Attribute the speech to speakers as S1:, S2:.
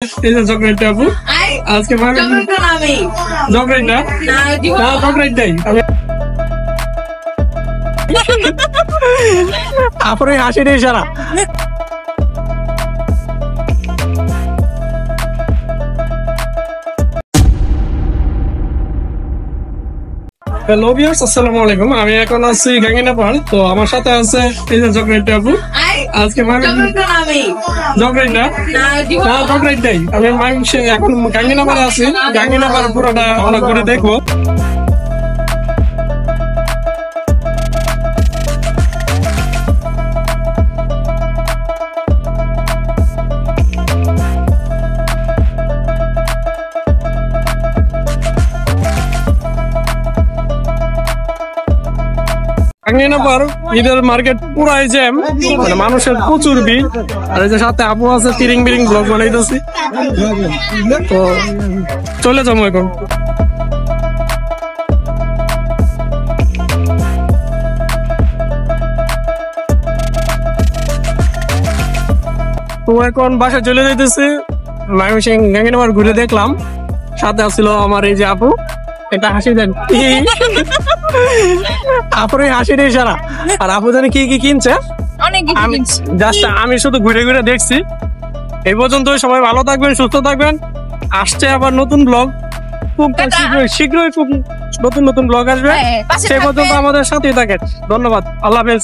S1: এই যে চকলেট আপু আজকে চকলেট না চকলেট নাই আপনার হাসির ইশারা হ্যালো ভিউয়ার্স, আসসালামু আলাইকুম। আমি এখন আছি গাঙ্গিনাপাড়। তো আমার সাথে আছে এই যে চকলেট আপু আজকে চকলেট না চকলেট নাই। আমি মানুষ এখন গাঙ্গিনাপাড়ে আছি। গাঙ্গিনাপাড় পুরোটা আমরা ঘুরে দেখবো। ঈদের মার্কেট পুরাই জ্যাম, মানে মানুষের প্রচুর ভিড়। আর এই যে সাথে আপু আছে, তিরিং বিরিং ব্লগ বানাইতেছি। তো চলে যাবো এখন। তো এখন বাসায় চলে যাইতেছি। ময়মনসিংহ গাঙ্গিনাপাড় ঘুরে দেখলাম। সাথে আসছিল আমার এই যে আপু। এটা হাসি দেন আপুর হাসির ইশারা। আর আপু জানি কি কি কিনছে আমি শুধু ঘুরে ঘুরে দেখছি। এই পর্যন্ত সবাই ভালো থাকবেন, সুস্থ থাকবেন। আসছে আবার নতুন ব্লগ, খুব শীঘ্রই খুব নতুন নতুন ব্লগ আসবে। সেই পর্যন্ত আমাদের সাথেই থাকেন। ধন্যবাদ, আল্লাহ হাফেজ।